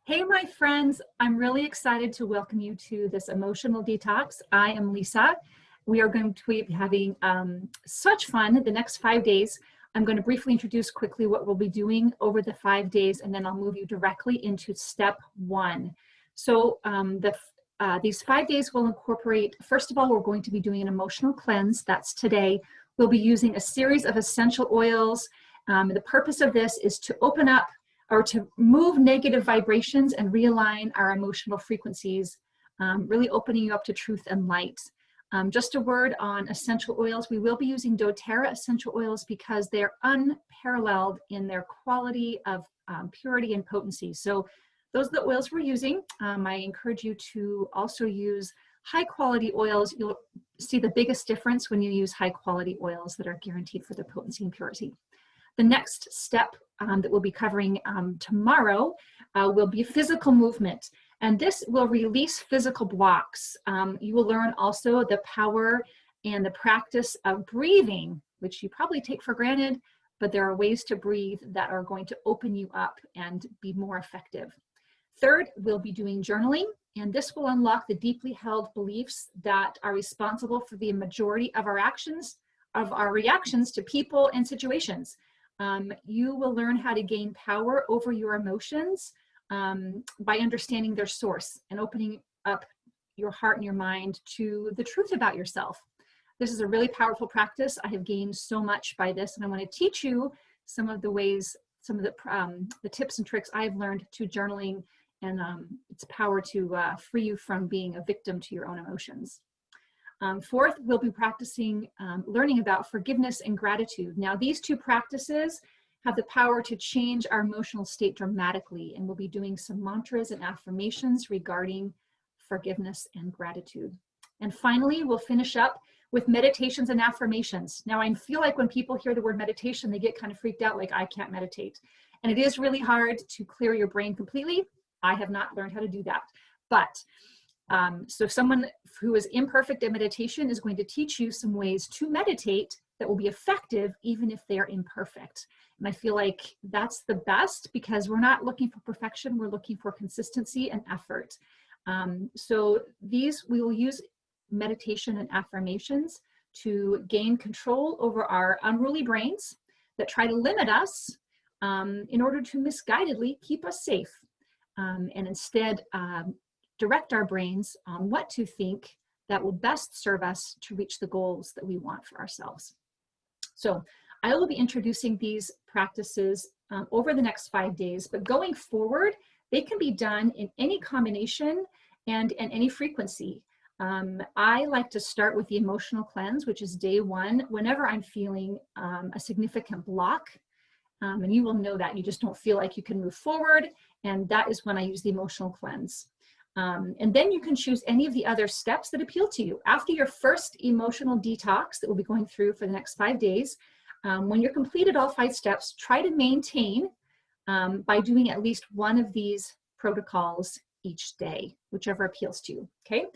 Hey, my friends, I'm really excited to welcome you to this emotional detox. I am Lisa. We are going to be having such fun the next 5 days. I'm going to briefly introduce quickly what we'll be doing over the 5 days, and then I'll move you directly into step one. So these 5 days will incorporate, first of all, we're going to be doing an emotional cleanse. That's today. We'll be using a series of essential oils. The purpose of this is to open up or to move negative vibrations and realign our emotional frequencies, really opening you up to truth and light. Just a word on essential oils. We will be using doTERRA essential oils because they're unparalleled in their quality of purity and potency. So those are the oils we're using. I encourage you to also use high quality oils. You'll see the biggest difference when you use high quality oils that are guaranteed for their potency and purity. The next step that we'll be covering tomorrow will be physical movement. And this will release physical blocks. You will learn also the power and the practice of breathing, which you probably take for granted, but there are ways to breathe that are going to open you up and be more effective. Third, we'll be doing journaling, and this will unlock the deeply held beliefs that are responsible for the majority of our actions, of our reactions to people and situations. You will learn how to gain power over your emotions by understanding their source and opening up your heart and your mind to the truth about yourself. This is a really powerful practice. I have gained so much by this, and I want to teach you some of the ways, some of the tips and tricks I've learned to journaling and its power to free you from being a victim to your own emotions. Fourth, we'll be practicing learning about forgiveness and gratitude. Now, these two practices have the power to change our emotional state dramatically, and we'll be doing some mantras and affirmations regarding forgiveness and gratitude. And finally, we'll finish up with meditations and affirmations. Now, I feel like when people hear the word meditation, they get kind of freaked out, like, I can't meditate. And it is really hard to clear your brain completely. I have not learned how to do that. But so someone who is imperfect at meditation is going to teach you some ways to meditate that will be effective even if they're imperfect. And I feel like that's the best because we're not looking for perfection, we're looking for consistency and effort. So we will use meditation and affirmations to gain control over our unruly brains that try to limit us in order to misguidedly keep us safe. And instead, direct our brains on what to think that will best serve us to reach the goals that we want for ourselves. So I will be introducing these practices over the next 5 days, but going forward, they can be done in any combination and in any frequency. I like to start with the emotional cleanse, which is day one, whenever I'm feeling a significant block. And you will know that you just don't feel like you can move forward. And that is when I use the emotional cleanse. And then you can choose any of the other steps that appeal to you. After your first emotional detox that we'll be going through for the next 5 days, when you're completed all 5 steps, try to maintain by doing at least one of these protocols each day, whichever appeals to you, okay?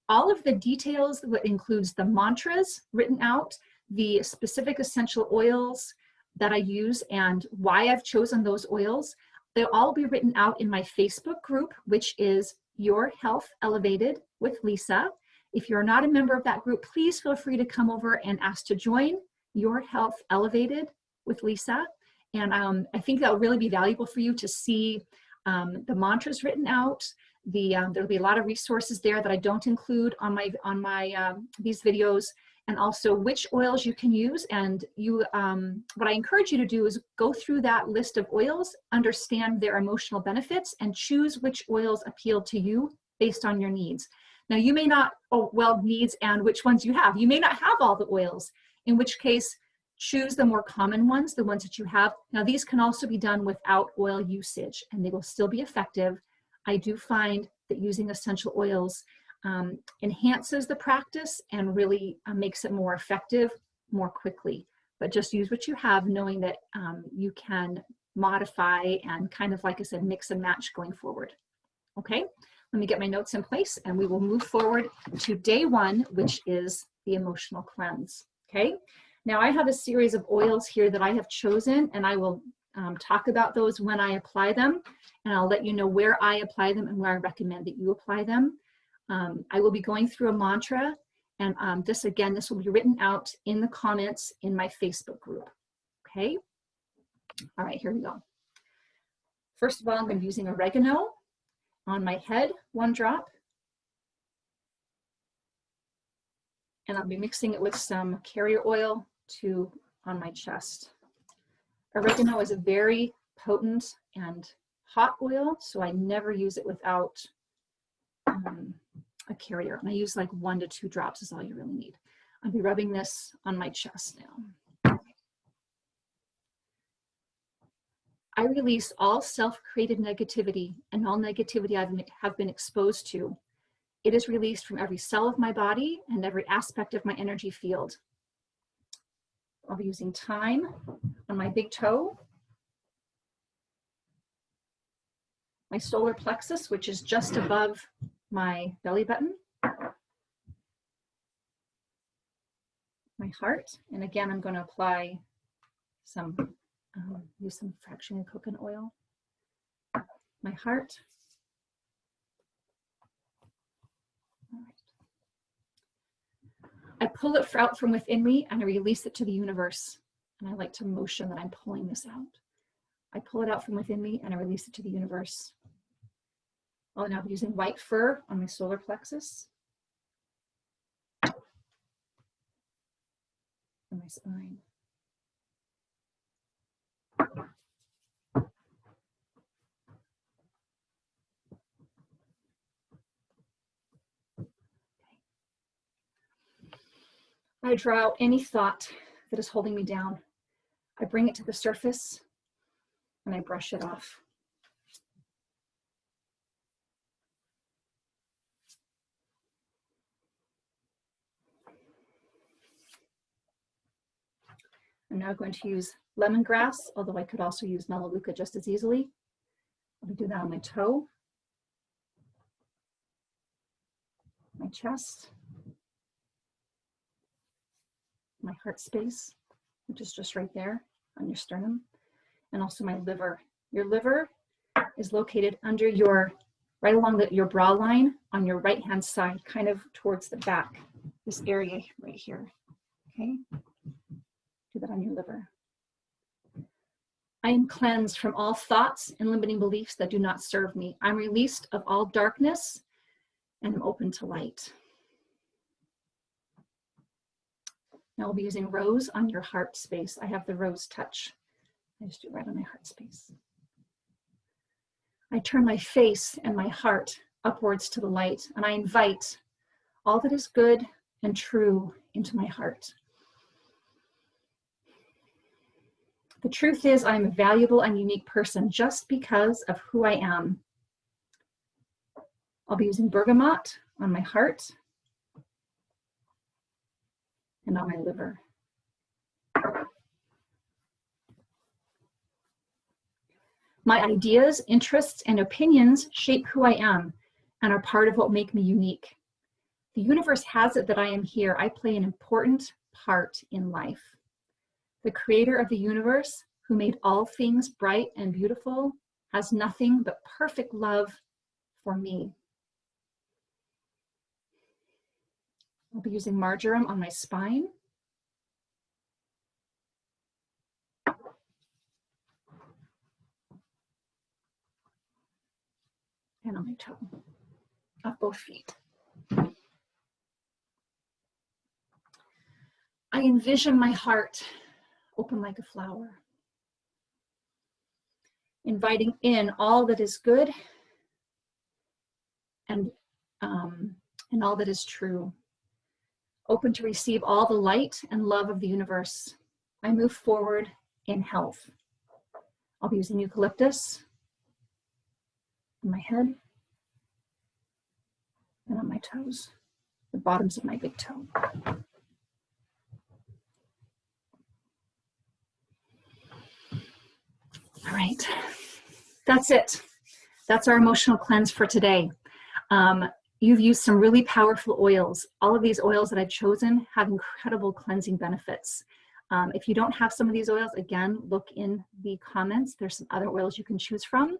All of the details, what includes the mantras written out, the specific essential oils that I use and why I've chosen those oils, they'll all be written out in my Facebook group, which is Your Health Elevated with Lisa. If you're not a member of that group, please feel free to come over and ask to join Your Health Elevated with Lisa. And I think that'll really be valuable for you to see the mantras written out. There'll be a lot of resources there that I don't include on these videos, and also which oils you can use. And what I encourage you to do is go through that list of oils, understand their emotional benefits, and choose which oils appeal to you based on your needs. Now, you may not, needs and which ones you have. You may not have all the oils, in which case, choose the more common ones, the ones that you have. Now, these can also be done without oil usage, and they will still be effective. I do find that using essential oils enhances the practice and really makes it more effective more quickly. But just use what you have, knowing that you can modify and kind of, like I said, mix and match going forward. Okay, let me get my notes in place and we will move forward to day one, which is the emotional cleanse. Okay, now I have a series of oils here that I have chosen, and I will talk about those when I apply them, and I'll let you know where I apply them and where I recommend that you apply them. I will be going through a mantra, and this will be written out in the comments in my Facebook group. Okay? All right, here we go. First of all, I'm going to be using oregano on my head, 1 drop. And I'll be mixing it with some carrier oil, 2 on my chest. Oregano is a very potent and hot oil, so I never use it without a carrier. And I use like 1 to 2 drops is all you really need. I'll be rubbing this on my chest now. I release all self-created negativity and all negativity I have been exposed to. It is released from every cell of my body and every aspect of my energy field. I'll be using thyme on my big toe, my solar plexus, which is just above my belly button, my heart, and again, I'm going to apply some, use some fractionated coconut oil, my heart. All right. I pull it out from within me and I release it to the universe. And I like to motion that I'm pulling this out. I pull it out from within me and I release it to the universe. I'll now be using white fur on my solar plexus and my spine. I draw out any thought that is holding me down. I bring it to the surface and I brush it off. I'm now going to use lemongrass, although I could also use melaleuca just as easily. I'll do that on my toe, my chest, my heart space, which is just right there on your sternum, and also my liver. Your liver is located under your, right along your bra line on your right-hand side, kind of towards the back, this area right here, okay? Do that on your liver. I am cleansed from all thoughts and limiting beliefs that do not serve me. I'm released of all darkness and I'm open to light. Now I'll be using rose on your heart space. I have the rose touch. I just do it right on my heart space. I turn my face and my heart upwards to the light, and I invite all that is good and true into my heart. The truth is, I'm a valuable and unique person just because of who I am. I'll be using bergamot on my heart and on my liver. My ideas, interests, and opinions shape who I am and are part of what make me unique. The universe has it that I am here. I play an important part in life. The creator of the universe, who made all things bright and beautiful, has nothing but perfect love for me. I'll be using marjoram on my spine. And on my toe, off both feet. I envision my heart open like a flower, inviting in all that is good and all that is true, open to receive all the light and love of the universe. I move forward in health. I'll be using eucalyptus on my head and on my toes, the bottoms of my big toe. All right, that's it. That's our emotional cleanse for today. You've used some really powerful oils. All of these oils that I've chosen have incredible cleansing benefits. If you don't have some of these oils, again, look in the comments. There's some other oils you can choose from.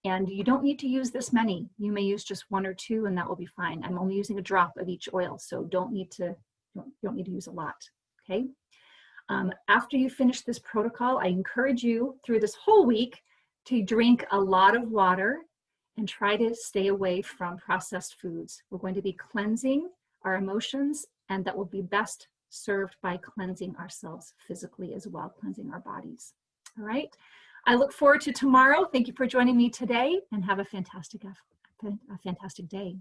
And you don't need to use this many. You may use just 1 or 2 and that will be fine. I'm only using a drop of each oil, so you don't need to use a lot, okay? After you finish this protocol, I encourage you through this whole week to drink a lot of water and try to stay away from processed foods. We're going to be cleansing our emotions, and that will be best served by cleansing ourselves physically as well, cleansing our bodies. All right. I look forward to tomorrow. Thank you for joining me today, and have a fantastic day.